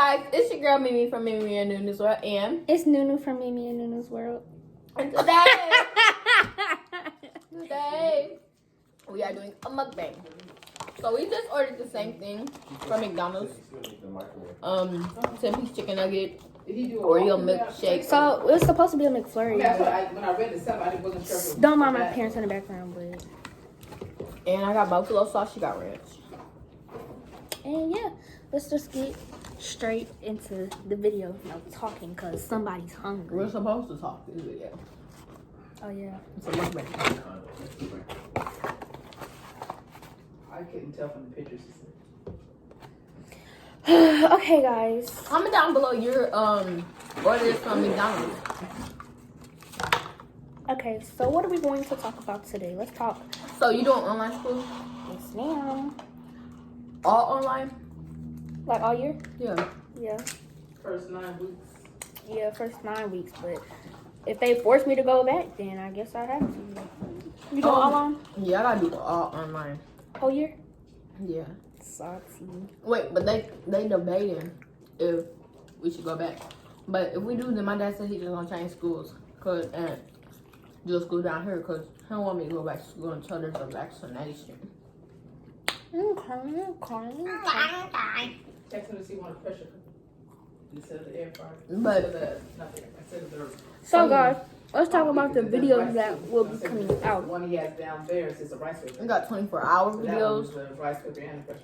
guys, it's your girl Mimi from Mimi and Nunu's World, and it's Nunu from Mimi and Nunu's World. And today we are doing a mukbang. So we just ordered the same thing from McDonald's. 10-piece chicken nugget, Oreo milkshake. So it was supposed to be a McFlurry. When I read the stuff, I wasn't sure. Don't mind my parents in the background, but. And I got buffalo sauce. She got ranch. And yeah, let's just get straight into the video of talking because somebody's hungry. We're supposed to talk this video. Oh yeah. It's a mukbang. I couldn't tell from the pictures. Okay, guys. Comment down below your orders from McDonald's. Okay, so what are we going to talk about today? Let's talk. So you doing online school? Yes, ma'am. All online? Like all year? Yeah. Yeah. First 9 weeks. Yeah, first 9 weeks. But if they force me to go back, then I guess I have to. You doing all on? Yeah, I gotta do all online. Whole year? Yeah. Salty. Wait, but they debating if we should go back. But if we do, then my dad said he's just gonna change schools, and do a school down here, cause he don't want me to go back to school until there's a vaccination. Okay. Text him to see one of the pressure cooker. Instead of the air fryer. But Instead of the. So guys, let's talk about the videos that will be coming out. The one he has downstairs is a rice cooker. we got 24-hour So that one videos. is a rice cooker and a pressure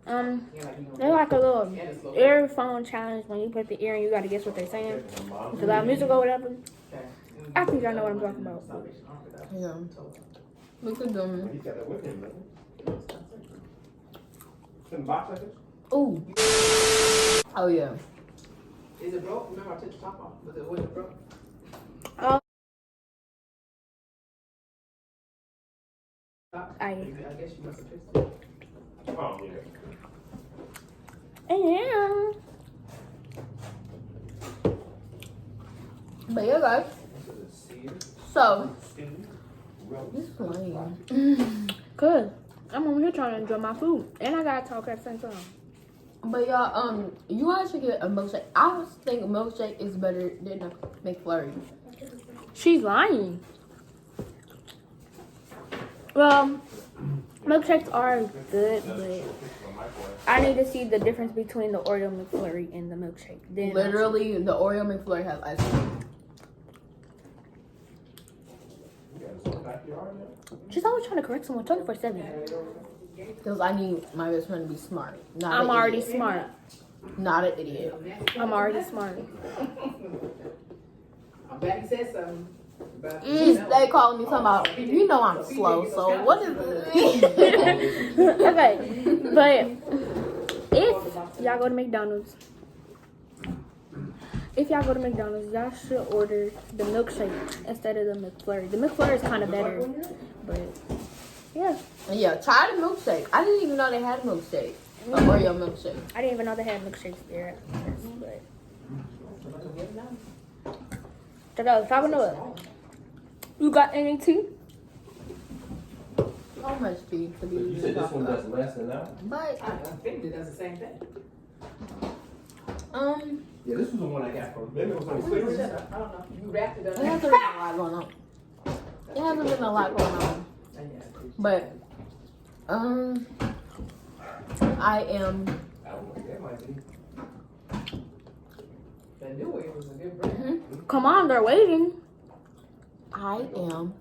cooker. They're like a little earphone challenge when you put the ear and you gotta guess what they're saying. It's loud music or whatever. I think I know what I'm talking about. Yeah. We could do. He's got that with him, man. In the box, I guess? Ooh. Oh yeah. Is it broke? Remember I took the top off. Was it broke? I guess you must have fixed it. Oh, yeah. am. But yeah, guys. So this is lame. Good. I'm over here trying to enjoy my food. And I gotta talk at the same time. But y'all, you guys should get a milkshake. I think a milkshake is better than a McFlurry. She's lying. Well, milkshakes are good, but I need to see the difference between the Oreo McFlurry and the milkshake. Then Literally, the Oreo McFlurry has ice cream. she's always trying to correct someone 24/7. Because I need my best friend to be smart. Not I'm an already idiot. smart. Not an idiot. I'm already smart. I'm glad he said something. They calling me talking about, you know I'm slow, so what is this? Okay, but if y'all go to McDonald's, y'all should order the milkshake instead of the McFlurry. The McFlurry is kind of better, but yeah. Yeah, try the milkshake. I didn't even know they had a milkshake. A Oreo milkshake. I didn't even know they had milkshakes there. But $5 know. You got any tea? How much tea to be You said this one does less than that one? But I think it does the same thing. Yeah, this was the one I got from. Maybe it was on I Cleveland. don't know. You wrapped it up. it hasn't been a lot going on. It hasn't been a lot going on. But I am. That might be. The new way was a good brand. Come on, they're waiting. I am.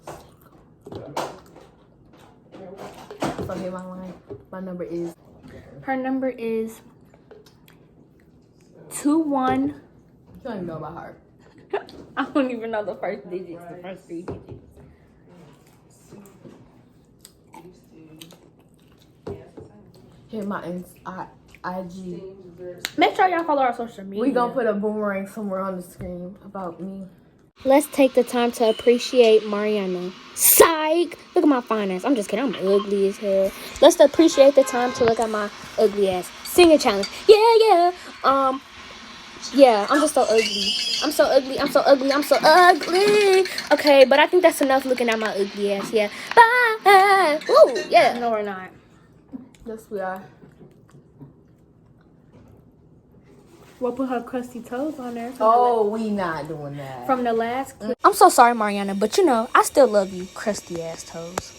So here my line. My number is. Her number is 21. You don't even know about her. I don't even know the first digits, the first 3 digits. Here my IG. Make sure y'all follow our social media. We gonna put a boomerang somewhere on the screen about me. Let's take the time to appreciate Mariana. Psych! Look at my fine ass. I'm just kidding. I'm ugly as hell. Let's appreciate the time to look at my ugly ass. Sing a challenge. Yeah. Yeah, I'm just so ugly. I'm so ugly. Okay, but I think that's enough looking at my ugly ass. Yeah. Bye. Woo. Yeah. No, we're not. Yes, we are. We'll put her crusty toes on there. Oh, we not doing that. From the last clip. I'm so sorry, Mariana, but you know, I still love you, crusty ass toes.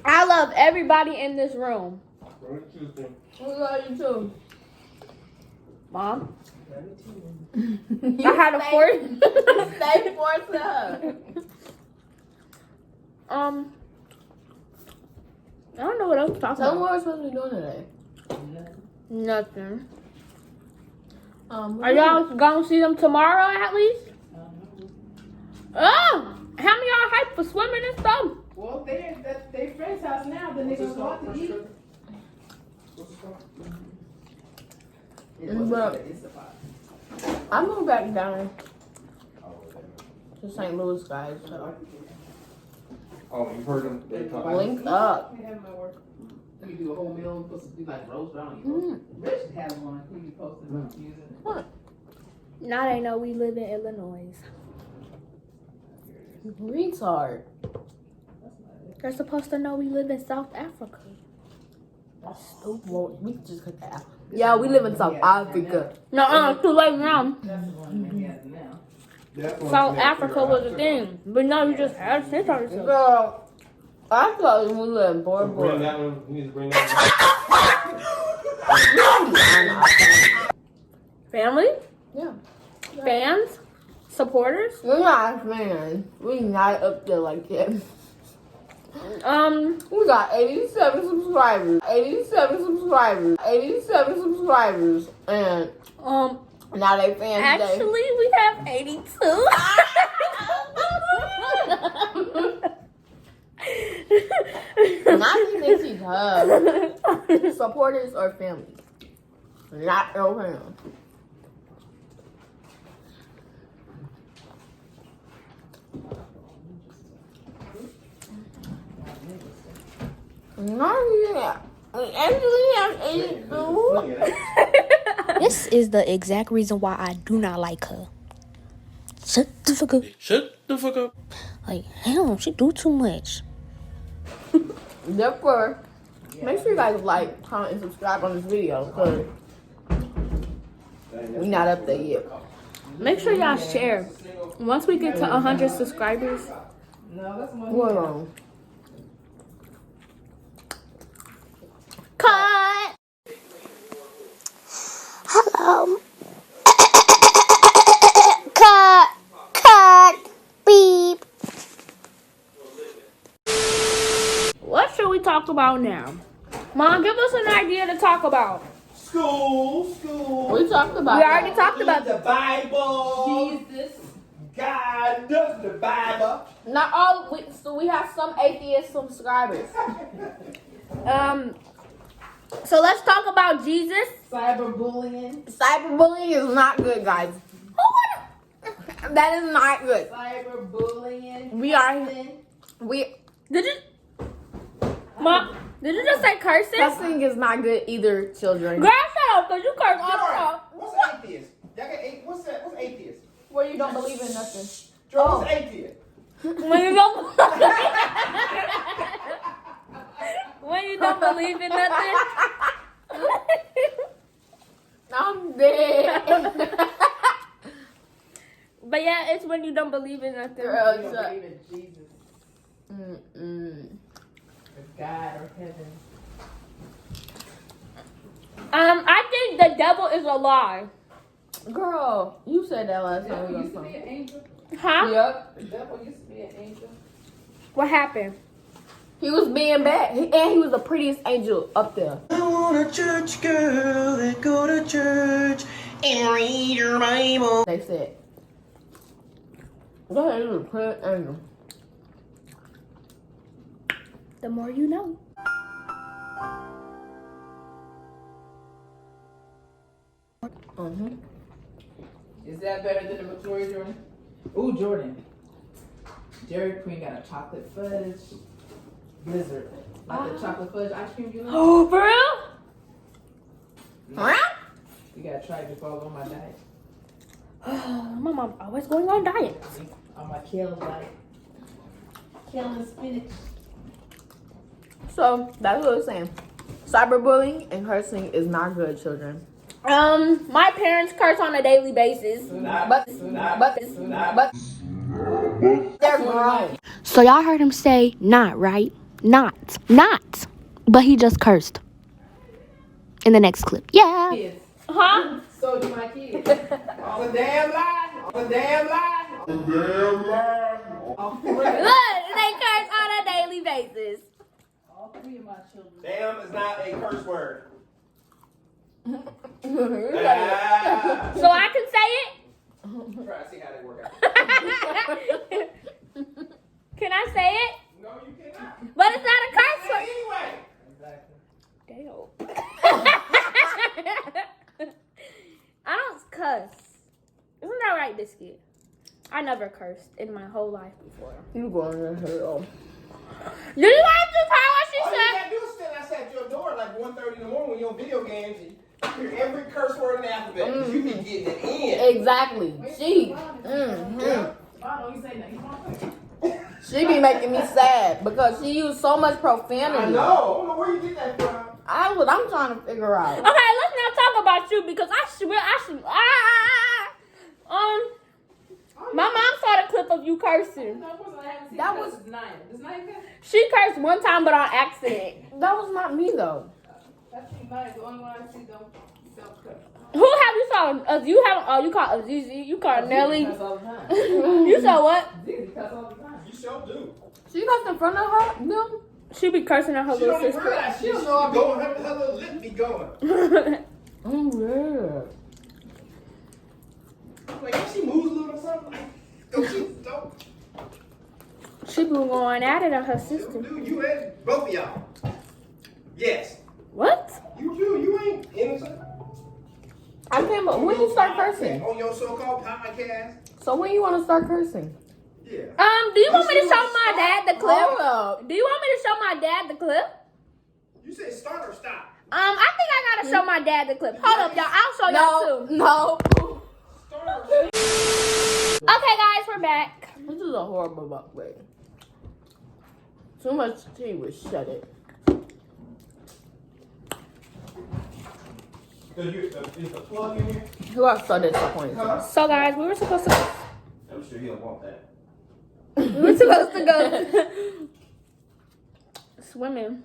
I love everybody in this room. We love you too. Mom? I had a force. Stay forced up. I don't know what else to talk Tell them about. what we're supposed to be doing today. Nothing. Are y'all gonna see them tomorrow at least? Oh! How many y'all hyped for swimming and stuff? Well, they're at their friend's house now, then they're gonna go out to eat. I'm going back down to St. Louis, guys. So Oh, you heard them? They talk. link up. They have them at work. We do a whole meal, supposed to do like roast, but I don't eat roast. Rich had one. Who you posted about using it? Now they know we live in Illinois. Retard. They're supposed to know we live in South Africa. That's stupid. Well, we can just cut that out. Yeah, we live in South Africa. No, too late now. That's the one they have now. That's one South thing Africa I was a figured thing. But now you just had to on yourself. Girl, I thought we live in out. So bring Bora that one. You need to bring that Family? Yeah. Fans? Supporters? We're not fans. We're not up there like that. We got 87 subscribers. 87 subscribers. 87 subscribers. And now they fans Actually, today. we have 82. Not even she's her. Supporters or family. Not no fans. Not yet. We actually have 82. This is the exact reason why I do not like her. Shut the fuck up. Shut the fuck up. Like, hell, she do too much. Therefore, make sure you guys like, comment, and subscribe on this video because we're not up there yet. Make sure y'all share. Once we get to 100 subscribers, No, that's one. Hold on. cut. Hello. Cut. Beep. What should we talk about now? Mom, give us an idea to talk about. School. We talked about We already that. talked about The Bible. Jesus. God does the Bible. Not all. So we have some atheist subscribers. So let's talk about Jesus. Cyberbullying. Cyberbullying is not good, guys. That is not good. Cyberbullying. We are. Cussing. Did you, Mom? Did you just say cursing? Cussing is not good either, children. Girl, shut up, cause you curse all the time. What's atheist? Y'all got what's that? What's atheist? Where you don't believe in nothing. Joe, what's atheist? When you don't, when you don't believe in nothing. I'm dead. But yeah, it's when you don't believe in nothing. Girl, You don't shut- believe in Jesus or God or heaven. I think the devil is a lie. Girl, you said that last The time devil we used to got be an angel. Huh? Yep. The devil used to be an angel. What happened? He was being bad. And he was the prettiest angel up there. I want a church girl that go to church and read your Bible. They said. Go ahead, he was a pretty angel. The more you know. Is that better than the Victoria Jordan? Ooh, Jordan. Dairy Queen got a chocolate fudge blizzard. Like the chocolate fudge ice cream you know? Oh, for real? You gotta try it before I go on my diet. My mom always going on diets. On my kale diet. Kale and spinach. So that's what I was saying. Cyberbullying and cursing is not good, children. My parents curse on a daily basis. But they're grown. So y'all heard him say not, right? Not. But he just cursed. In the next clip. Yeah. Kids. Huh? So do my kids. All the damn lie. Look, they curse on a daily basis. All three of my children. Damn is not a curse word. You're So I can say it? Try to see how they work out. Can I say it? No, you cannot. But it's not a curse Say word. it anyway. Damn. I don't cuss. Isn't that right, Biscuit? I never cursed in my whole life before. You going to hell. Did you guys just hear what she All you said? gotta do is stand outside your door at like 1:30 in the morning when you're on video games. You hear every curse word in the alphabet. 'Cause you be getting it in. Exactly. She be making me sad because she used so much profanity. I know. I don't know where you get that from. I'm trying to figure out. Okay, let's not talk about you because my mom saw the clip of you cursing. That was- Naya. Does Naya cuss? She cursed one time, but on accident. That was not me though. I think Naya's the only one I see don't cuss. Who have you saw? You haven't. Oh, you call Azizi. You call Nelly. Cuss all the time. You saw what? Zizi cuss all the time. You sure do. She got in front of her. No. She be cursing at her She little don't even sister. realize she don't know I'm going. Her little lip be going. Oh yeah. Like if she moves a little or something. Like, don't. She be going at it at her sister. Dude, you and both of y'all. Yes. What? You ain't innocent. I can't. But when you start cursing? On your so-called podcast. So when you want to start cursing? Yeah. Do you want me to show my dad the clip? Hold up. Do you want me to show my dad the clip? You said start or stop. I think I gotta show my dad the clip. Hold up, y'all. I'll show y'all too. No. Start or stop. Okay, guys, we're back. This is a horrible mukbang. Too much tea would shut it. Is the plug in here? Who else so disappointed? So, guys, we were supposed to. I'm sure you don't want that. We were supposed to go swimming,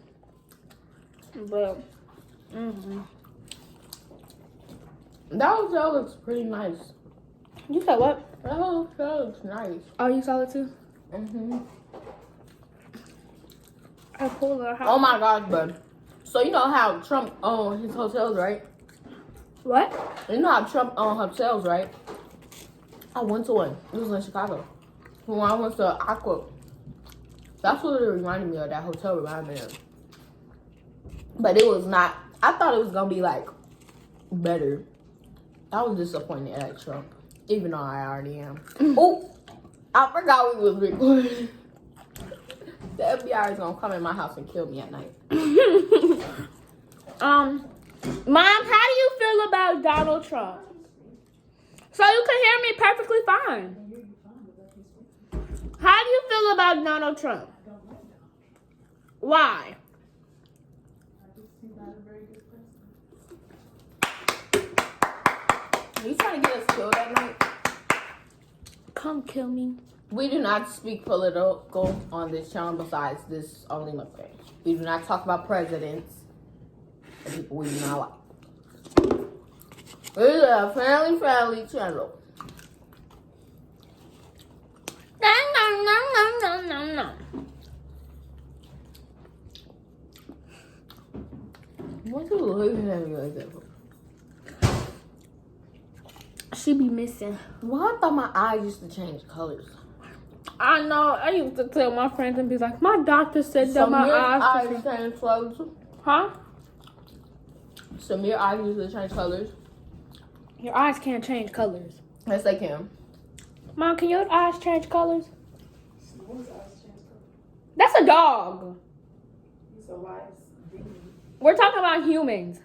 but That hotel looks pretty nice. you said what? That hotel looks nice. Oh, you saw it too. I pulled it. Oh my gosh, bud. So you know how Trump owns his hotels, right? What? You know how Trump owns hotels, right? I went to one. It was in Chicago. When I went to Aqua. That's what it reminded me of. That hotel reminded me of. But it was not. I thought it was going to be like better. I was disappointed at Trump. Even though I already am. Oh, I forgot we was recording. The FBI is going to come in my house and kill me at night. Mom, how do you feel about Donald Trump? So you can hear me perfectly fine. How do you feel about Donald Trump? Why? You trying to get us killed at night? Come kill me. We do not speak political on this channel besides this only mukbang. We do not talk about presidents and people we do not like. This is a family channel. No. What you looking at me like that for? She be missing. Well, I thought my eyes used to change colors. I know. I used to tell my friends and be like, my doctor said that my Samir's eyes. change colors. Huh? Samir's eyes used to change colors. Your eyes can't change colors. Yes, they can. Mom, can your eyes change colors? What's eyes change color? That's a dog. So why is We're talking about humans.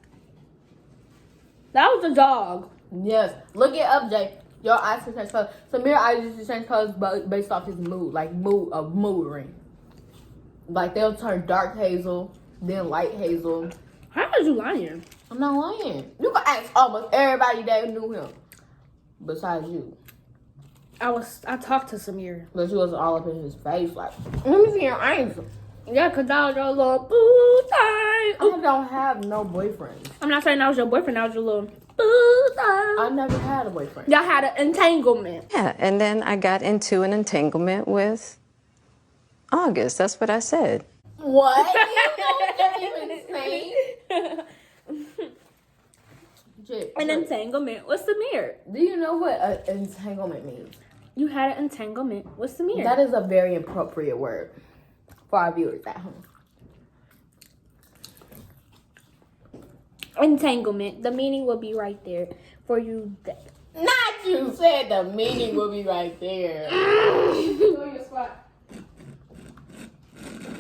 That was a dog. Yes. Look it up, Jay. Your eyes can change colors. Samir eyes used to change colors based off his mood. Like mood ring. Like they'll turn dark hazel, then light hazel. How are you lying? I'm not lying. You can ask almost everybody that knew him. Besides you. I talked to Samir. But you was all up in his face like, let me see your eyes. Yeah, because that was your little boo thing. I don't have no boyfriend. I'm not saying that was your boyfriend. That was your little boo thing. I never had a boyfriend. Y'all had an entanglement. Yeah, and then I got into an entanglement with August. That's what I said. What? You know what that even say? Jay, An entanglement with Samir. do you know what an entanglement means? You had an entanglement with Samir. That is a very appropriate word for our viewers at home. Entanglement. The meaning will be right there for you. Not you said the meaning will be right there. Go to your spot.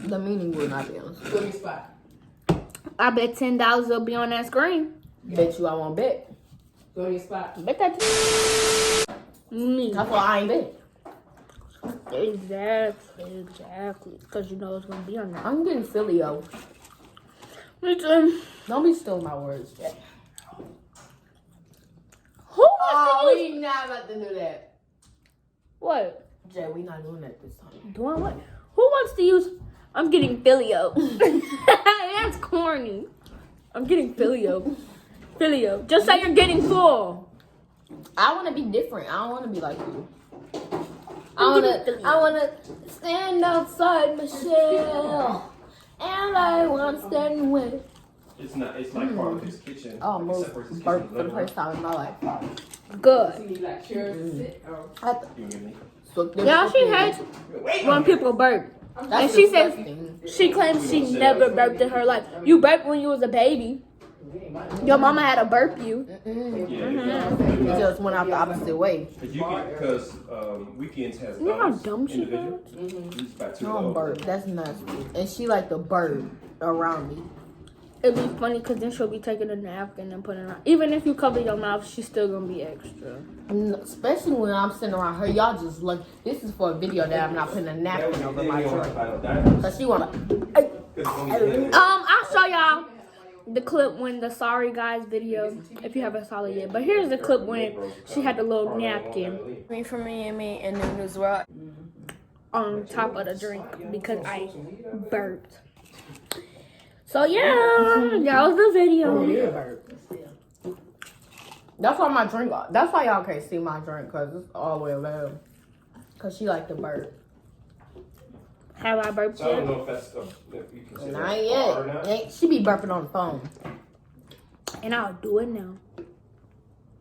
The meaning will not be on the Go to screen. your spot. I bet $10 will be on that screen. Bet you I won't bet. Go to your spot. Bet that. Me. That's why I ain't bet. Exactly. Because you know it's going to be on that. I'm getting filio. Me too. Don't be stealing my words, Jay. Who wants to use... we not about to do that. What? Jay, we not doing that this time. Doing what? Who wants to use... I'm getting filio. That's corny. I'm getting filio. Filio. Just say you're getting full. I want to be different. I don't want to be like you. I wanna stand outside Michelle, and I want to stand with. It's not. It's like part of his kitchen. Oh, It most separates his burp kitchen for the from the first time in my life. Good. So you need like chairs to sit or I had to living room. You give me? suck them Yeah, she cookies. hates Wait. when people burp. That's And she says disgusting. she claims she never burped in her life. You burped when you was a baby. Your mama had to burp you. It just went out the opposite way. Because weekends has You know how dogs, dumb she individual. was? It's about two I don't burp. That's nasty. And she like the bird around me. It'd be funny because then she'll be taking a napkin and putting it on. Even if you cover your mouth, she's still gonna be extra. Especially when I'm sitting around her. Y'all just look. This is for a video that I'm not putting a napkin over my drink. Cause she wanna. I'll show y'all the clip when the Sorry Guys video, if you haven't saw it yet. But here's the clip when she had the little napkin Me for me and then as well. on top of the drink because I burped. So yeah, that was the video. That's why my drink. That's why y'all can't see my drink, cause it's all the way around. Cause she like the bird. Have I burped So I don't yet? know if that's if you consider Not that a bar or not. yet. She be burping on the phone. And I'll do it now.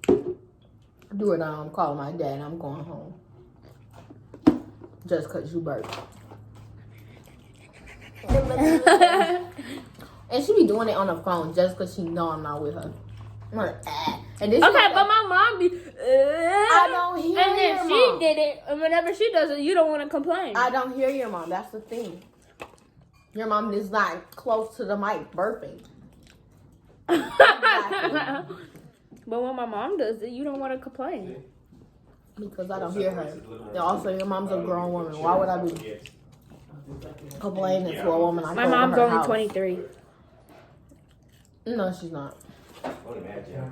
Do it now. I'm calling my dad. I'm going home. Just cause you burp. And she be doing it on the phone just cause she know I'm not with her. I'm like, And this Okay, but my mom be. I don't hear And then your she mom. did it, and whenever she does it, you don't want to complain. I don't hear your mom. That's the thing. Your mom is not close to the mic burping. But when my mom does it, you don't want to complain. Because I don't hear her. And also, your mom's a grown woman. Why would I be complaining to a woman? I My go to mom's her only house? 23. No, she's not.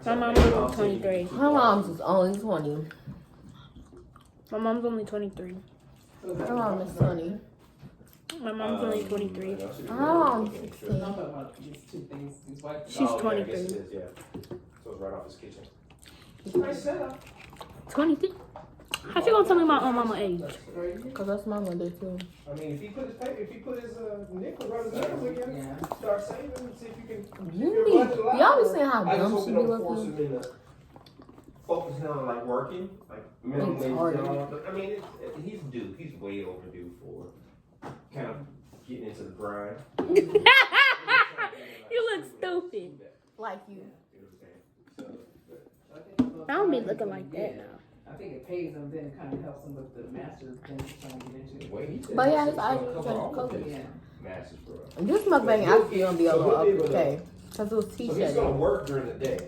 My mom's only 23. Her mom's is only 20. My mom's only 23. Her mom is 20. My mom's only 23. Her mom's 16. I'm talking about these two things. These white She's Oh, yeah, I guess 23. it is, yeah. So it's right off his kitchen. Nice setup. 23? How she gonna tell me my own mama age? Because that's my mother, too. I mean, if he put his paper, if he put his nickel, run his numbers again, Yeah. start saving and see if you can. Y'all be saying how I just dumb hope she you be don't force looking. him into focusing on like working, like minimum It's wage hard. job. I mean, he's due. He's way overdue for kind of getting into the grind. You look stupid. Like you. I don't be looking like that now. think it pays them, then it kind of helps them with the master's thing they're trying to get into. Wait, he said But yeah, he it's said actually cover trying to all cover of it. Yeah. Masters, bro. This mukbang actually gonna be a little okay. Because it was So teacher. he's gonna work during the day.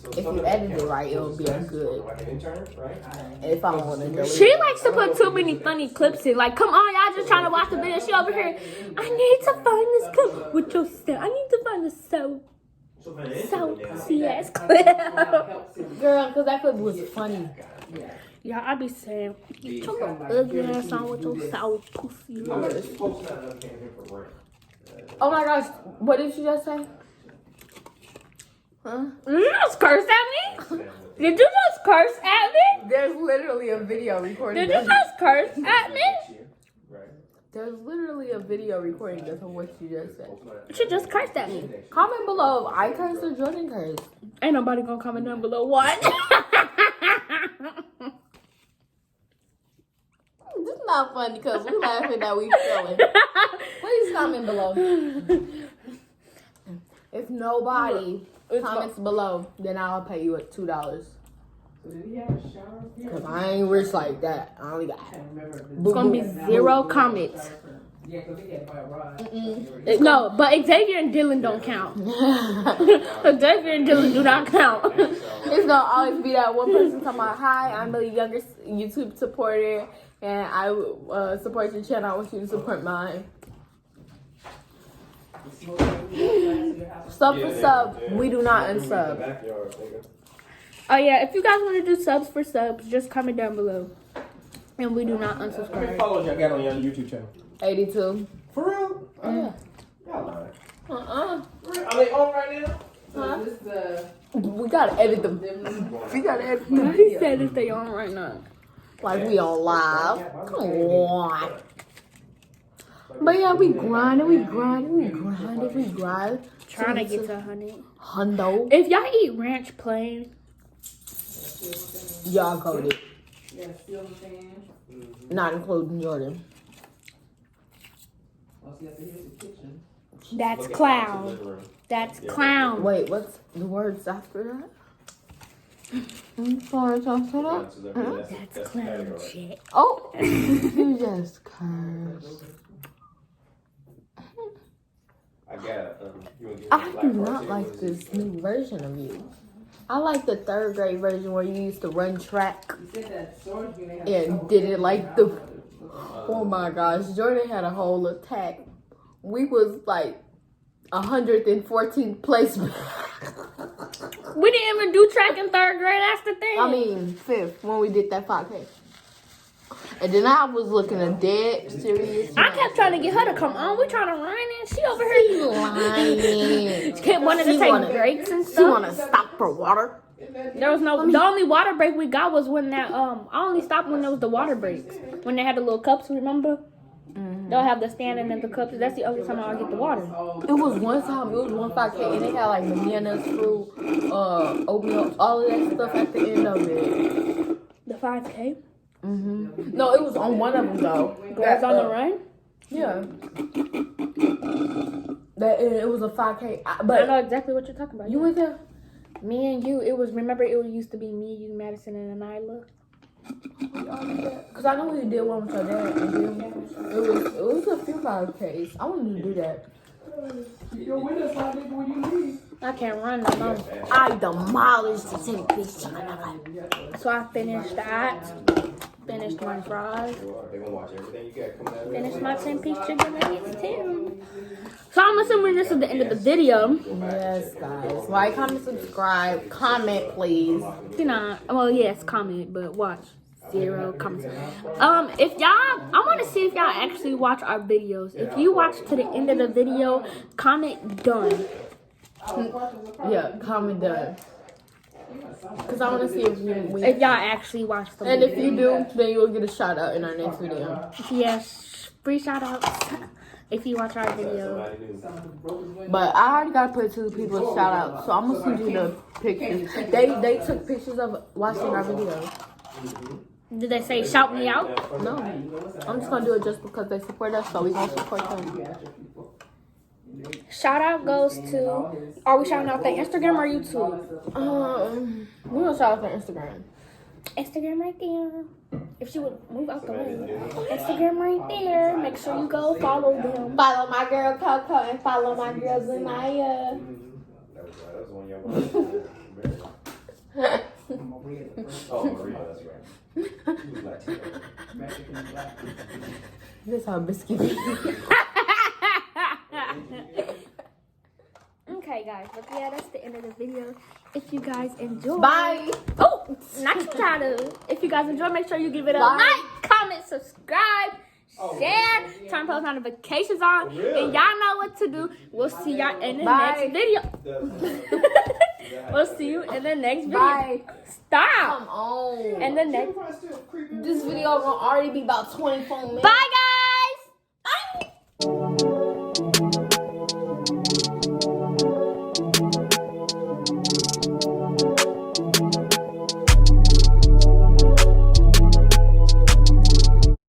So If some you of that edit it counts right, it'll towards be his classes, good. Like an intern, right? If I want to delete She it. likes to put too many funny clips in. Like, come on, y'all just trying to watch the video. She over here. I need to find this clip with your stuff. I need to find this so CS clip. Girl, because that clip was funny. Yeah, I be saying, get your little ugly ass on with your sour pussy. I'm gonna just post that another campaign for rent. Oh my gosh, what did you just say? Huh? Did you just curse at me? Did you just curse at me? There's literally a video recording. Did you just curse at me? There's literally a video recording of what you just said. She just cursed at me. Comment below if I cursed or Jordan cursed. Ain't nobody gonna comment down below what? This is not funny because we laughing that we feeling. Please comment below. If nobody comments below, then I'll pay you $2. So did he have a shower? Because I ain't rich like that. I only got. I can't remember. It's gonna be 0 comments. Yeah, because he had to buy a rod. No, but Xavier and Dylan don't count. Xavier and Dylan do not count. It's gonna always be that one person talking about, hi, I'm the youngest YouTube supporter and I support your channel. I want you to support mine. Sub for sub, we do not unsub. Oh yeah, if you guys want to do subs for subs, just comment down below. And we do not How many unsubscribe. followers y'all got on your YouTube channel? 82. For real? Yeah. Y'all lying. Uh-uh. For real? Are they on right now? So is this the We gotta edit them. We gotta edit them. He said if they on right now. Like we on live. Come on. But yeah, we grinding, we grind. Trying to get to 100. Hundo. If y'all eat ranch plain, Y'all coded. yeah, ceiling fan? Not including Jordan. Oh, see, here's the kitchen. that's Look at clown. the living room. That's Yeah. clown. Wait, what's the words after that? Sorry, after that? That's clown shit. Oh, you just cursed. I got you wanna give me I black do bar not too? like What is this it? new version of you. I like the 3rd grade version where you used to run track You said that storage unit had and did it like the. Oh my gosh, Jordan had a whole attack. We was like 114th place. We didn't even do track in 3rd grade. That's the thing. I mean 5th when we did that 5K. And then I was looking a dead serious. I kept trying to get her to come on. We trying to run and she over here. lying. She kept wanting to She take wanna- breaks and She stuff. wanna stop for water. There was no. The only water break we got was when that. I only stopped when there was the water breaks. When they had the little cups. Remember? They'll have the standing and the cups. That's the only time I'll get the water. It was one time. It was one 5K, and they had like bananas, fruit, oatmeal, all of that stuff at the end of it. The 5K. No, it was on one of them though. Girls on the run. Yeah. That it was a 5K, I but know exactly what you're talking about. you went there. Me and you. It was. Remember, it used to be me, you, Madison, and Anila. Cause I know we did one with your dad. And then it was a few 5Ks. I wanted to do that. You're with us, my nigga, when you leave. I can't run no more. I demolished the 10-piece China. So I finished that. Finished my fries. They gonna watch everything you got coming out. Finished my 10-piece chicken nuggets too. So I'm assuming this is the end of the video. Yes, guys. Like, comment, subscribe, comment, please. You know, well, yes, comment, but watch. 0 comments. If y'all, I want to see if y'all actually watch our videos. If you watch to the end of the video, comment done. Yeah, comment done. Cause I want to see if If y'all actually watch the and video. if you do, then you will get a shout out in our next video. Yes, free shout outs if you watch our video. But I already got to put 2 people's shout outs, so I'm gonna send you the pictures. They took pictures of watching our video. Did they say shout me out? No, I'm just gonna do it just because they support us, so we gonna support them. Shout out goes to. Are we shouting out their Instagram or YouTube? We're gonna shout out their Instagram. Instagram right there. If she would move out the way. Instagram right there. Make sure you go follow them. Follow my girl Coco and follow my girl Zanaya. That was one of your words. Oh, Maria, that's right. She was Latino. This how biscuit. Okay, guys, but yeah, that's the end of the video. If you guys enjoyed, Bye. Oh, not you try to. If you guys enjoy, make sure you give it a Bye. like, comment, subscribe, share, turn post notifications on, and y'all know what to do. We'll see y'all in the next video. We'll see you in the next video. Bye. Stop. Come on. And the next. This video gonna already be about 24 minutes. Bye, guys.